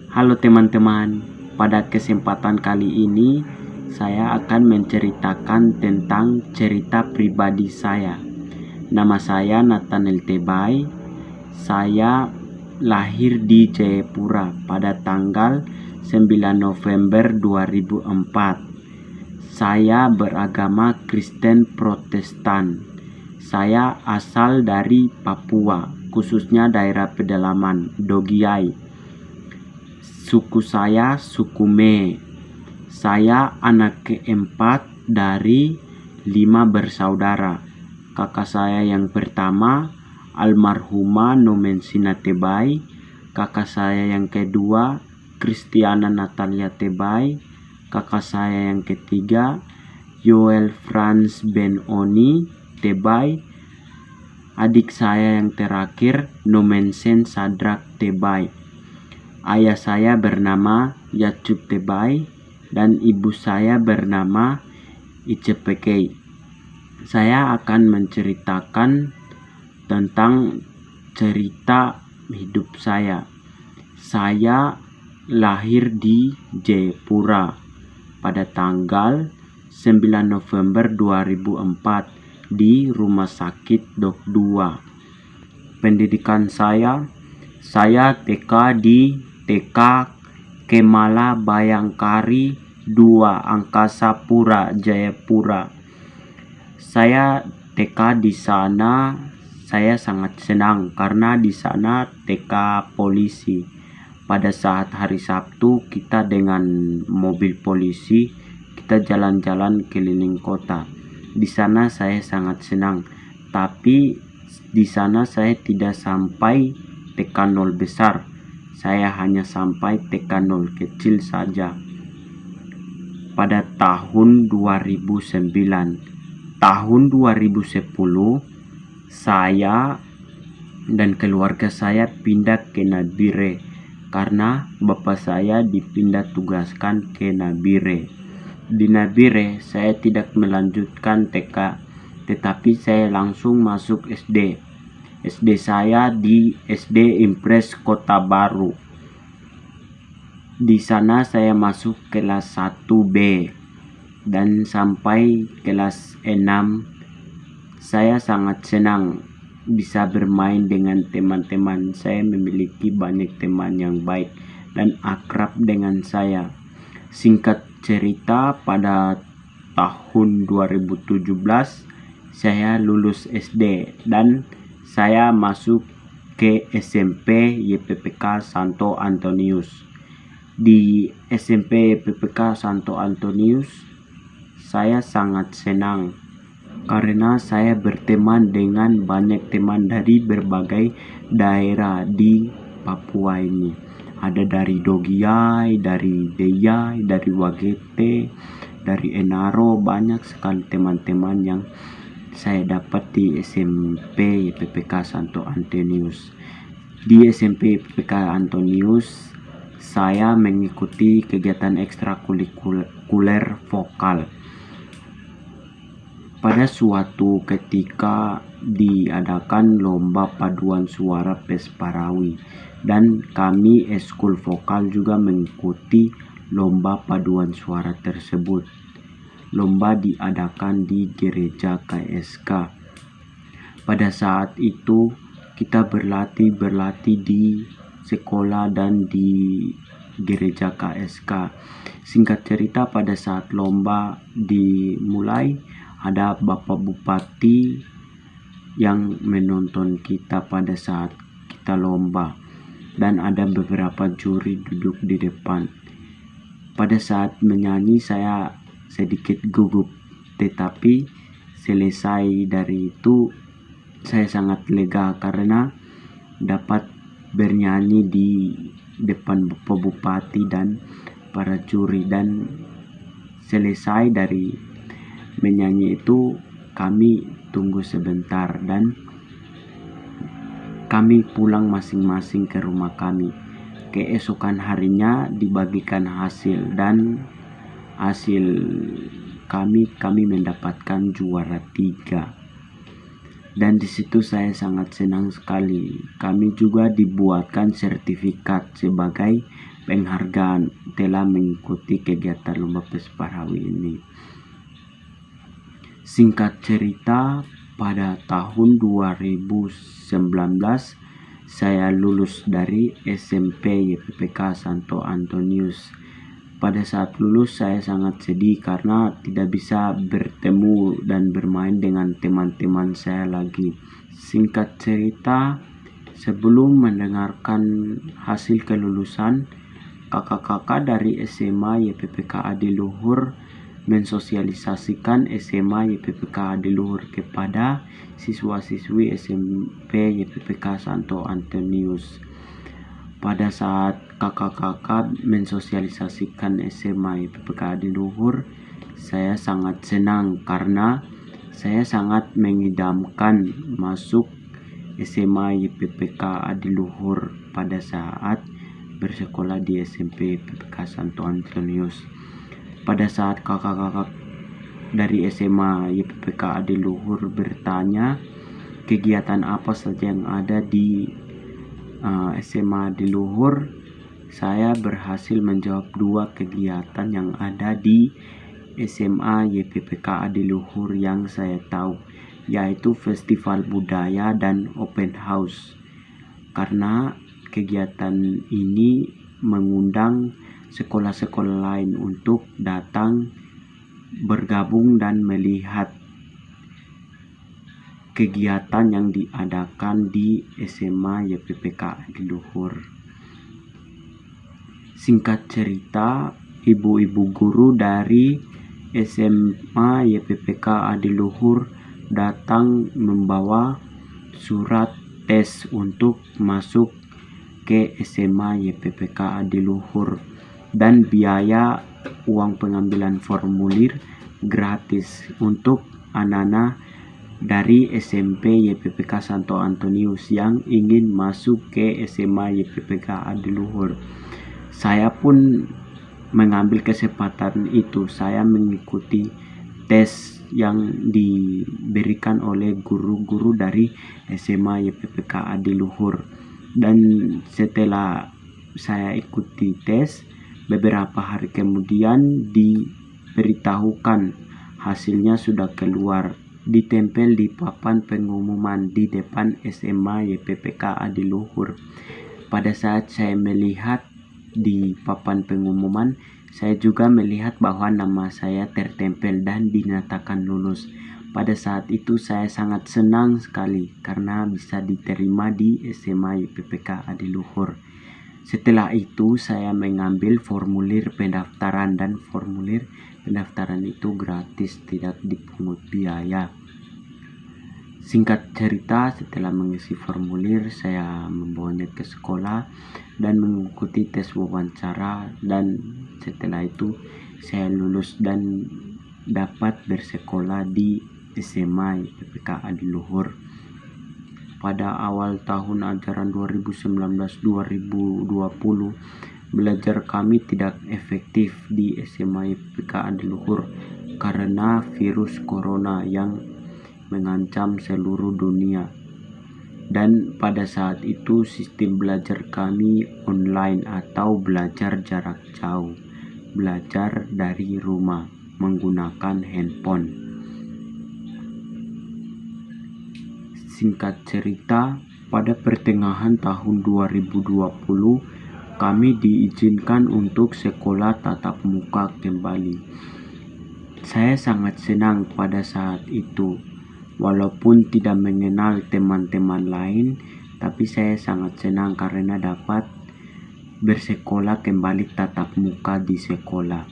Halo teman-teman, pada kesempatan kali ini saya akan menceritakan tentang cerita pribadi saya. Nama saya Nathaniel Tebay. Saya lahir di Jayapura pada tanggal 9 November 2004. Saya beragama Kristen Protestan. Saya asal dari Papua, khususnya daerah pedalaman Dogiai. Suku saya suku Me. Saya anak keempat dari 5 bersaudara. Kakak saya yang pertama almarhumah Nomensina Tebay. Kakak saya yang kedua Kristiana Natalia Tebay. Kakak saya yang ketiga Yoel Franz Ben-Oni Tebay. Adik saya yang terakhir Nomensen Sadrak Tebay. Ayah saya bernama Yacub Tebay dan ibu saya bernama Icepekei. Saya akan menceritakan tentang cerita hidup saya. Saya lahir di Jayapura pada tanggal 9 November 2004 di Rumah Sakit Dok 2. Pendidikan saya TK di TK Kemala Bayangkari 2 Angkasa Pura Jayapura. Saya TK di sana saya sangat senang karena di sana TK polisi. Pada saat hari Sabtu kita dengan mobil polisi kita jalan-jalan keliling kota. Di sana saya sangat senang, tapi di sana saya tidak sampai TK 0 besar. Saya hanya sampai TK 0 kecil saja. Pada tahun 2009, tahun 2010 saya dan keluarga saya pindah ke Nabire karena bapak saya dipindah tugaskan ke Nabire. Di Nabire saya tidak melanjutkan TK, tetapi saya langsung masuk SD. SD saya di SD Impres Kota Baru. Di sana saya masuk kelas 1B dan sampai kelas 6 saya sangat senang bisa bermain dengan teman-teman. Saya memiliki banyak teman yang baik dan akrab dengan saya. Singkat cerita, pada tahun 2017 saya lulus SD dan saya masuk ke SMP YPPK Santo Antonius. Di SMP YPPK Santo Antonius saya sangat senang karena saya berteman dengan banyak teman dari berbagai daerah di Papua ini. Ada dari Dogiai, dari Deyai, dari Wagete, dari Enaro. Banyak sekali teman-teman yang saya dapat di SMP YPPK Santo Antonius. Di SMP YPPK Antonius saya mengikuti kegiatan ekstrakurikuler vokal. Pada suatu ketika diadakan lomba paduan suara Pesparawi dan kami eskul vokal juga mengikuti lomba paduan suara tersebut. Lomba diadakan di gereja KSK. Pada saat itu kita berlatih di sekolah dan di gereja KSK. Singkat cerita, pada saat lomba dimulai ada Bapak Bupati yang menonton kita pada saat kita lomba dan ada beberapa juri duduk di depan. Pada saat menyanyi saya sedikit gugup, tetapi selesai dari itu saya sangat lega karena dapat bernyanyi di depan Bapak Bupati dan para juri. Dan selesai dari menyanyi itu kami tunggu sebentar dan kami pulang masing-masing ke rumah kami. Keesokan harinya dibagikan hasil dan hasil kami mendapatkan juara 3. Dan di situ saya sangat senang sekali. Kami juga dibuatkan sertifikat sebagai penghargaan telah mengikuti kegiatan lomba Pesparawi ini. Singkat cerita, pada tahun 2019 saya lulus dari SMP YPPK Santo Antonius. Pada saat lulus saya sangat sedih karena tidak bisa bertemu dan bermain dengan teman-teman saya lagi. Singkat cerita, sebelum mendengarkan hasil kelulusan, kakak-kakak dari SMA YPPK Adiluhur mensosialisasikan SMA YPPK Adiluhur kepada siswa-siswi SMP YPPK Santo Antonius. Pada saat kakak-kakak mensosialisasikan SMA YPPK Adiluhur, saya sangat senang karena saya sangat mengidamkan masuk SMA YPPK Adiluhur pada saat bersekolah di SMP YPPK Santo Antonius. Pada saat kakak-kakak dari SMA YPPK Adiluhur bertanya kegiatan apa saja yang ada di SMA Adiluhur, saya berhasil menjawab 2 kegiatan yang ada di SMA YPPK Adiluhur yang saya tahu, yaitu festival budaya dan open house. Karena kegiatan ini mengundang sekolah-sekolah lain untuk datang bergabung dan melihat kegiatan yang diadakan di SMA YPPK Adiluhur. Singkat cerita, ibu-ibu guru dari SMA YPPK Adiluhur datang membawa surat tes untuk masuk ke SMA YPPK Adiluhur dan biaya uang pengambilan formulir gratis untuk anak-anak dari SMP YPPK Santo Antonius yang ingin masuk ke SMA YPPK Adiluhur. Saya pun mengambil kesempatan itu. Saya mengikuti tes yang diberikan oleh guru-guru dari SMA YPPK Adiluhur. Dan setelah saya ikuti tes, beberapa hari kemudian diberitahukan hasilnya sudah keluar, ditempel di papan pengumuman di depan SMA YPPK Adiluhur. Pada saat saya melihat di papan pengumuman, saya juga melihat bahwa nama saya tertempel dan dinyatakan lulus. Pada saat itu saya sangat senang sekali karena bisa diterima di SMA YPPK Adiluhur. Setelah itu saya mengambil formulir pendaftaran dan formulir pendaftaran itu gratis, tidak dipungut biaya. Singkat cerita, setelah mengisi formulir saya membawanya ke sekolah dan mengikuti tes wawancara, dan setelah itu saya lulus dan dapat bersekolah di SMA YPPK Adiluhur. Pada awal tahun ajaran 2019-2020, belajar kami tidak efektif di SMA YPPK Adiluhur karena virus corona yang mengancam seluruh dunia. Dan pada saat itu sistem belajar kami online atau belajar jarak jauh, belajar dari rumah menggunakan handphone. Singkat cerita, pada pertengahan tahun 2020 kami diizinkan untuk sekolah tatap muka kembali. Saya sangat senang pada saat itu. Walaupun tidak mengenal teman-teman lain, tapi saya sangat senang karena dapat bersekolah kembali tatap muka di sekolah.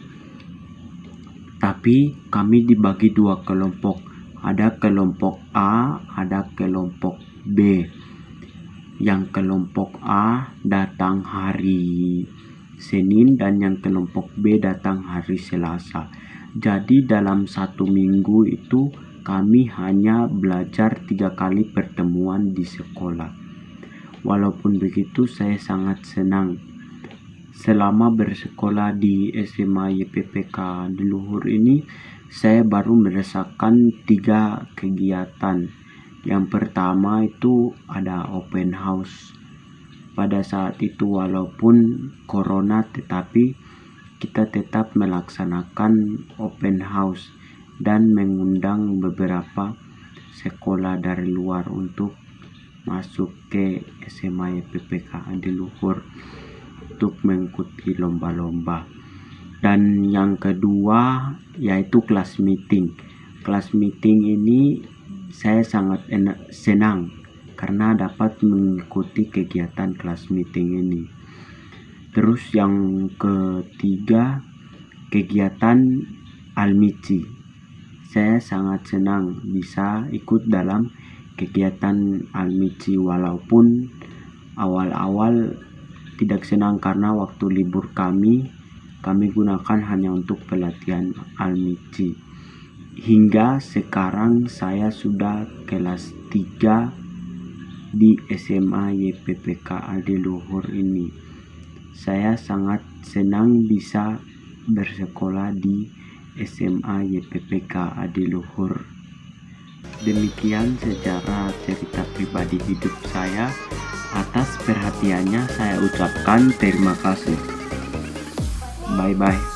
Tapi kami dibagi 2 kelompok. Ada kelompok A, ada kelompok B. Yang kelompok A datang hari Senin dan yang kelompok B datang hari Selasa. Jadi dalam 1 minggu itu kami hanya belajar 3 kali pertemuan di sekolah. Walaupun begitu saya sangat senang. Selama bersekolah di SMA YPPK Adiluhur ini, saya baru merasakan 3 kegiatan, Yang pertama itu ada open house. Pada saat itu walaupun corona, tetapi kita tetap melaksanakan open house dan mengundang beberapa sekolah dari luar untuk masuk ke SMA YPPK Adiluhur untuk mengikuti lomba-lomba. Dan yang kedua yaitu kelas meeting. Kelas meeting ini saya sangat senang karena dapat mengikuti kegiatan kelas meeting ini. Terus yang ketiga, kegiatan Almici. Saya sangat senang bisa ikut dalam kegiatan Almici, walaupun awal-awal tidak senang karena waktu libur kami gunakan hanya untuk pelatihan Almici. Hingga sekarang saya sudah kelas 3 di SMA YPPK Adiluhur ini. Saya sangat senang bisa bersekolah di SMA YPPK Adiluhur. Demikian secara cerita pribadi hidup saya. Atas perhatiannya saya ucapkan terima kasih. Bye-bye.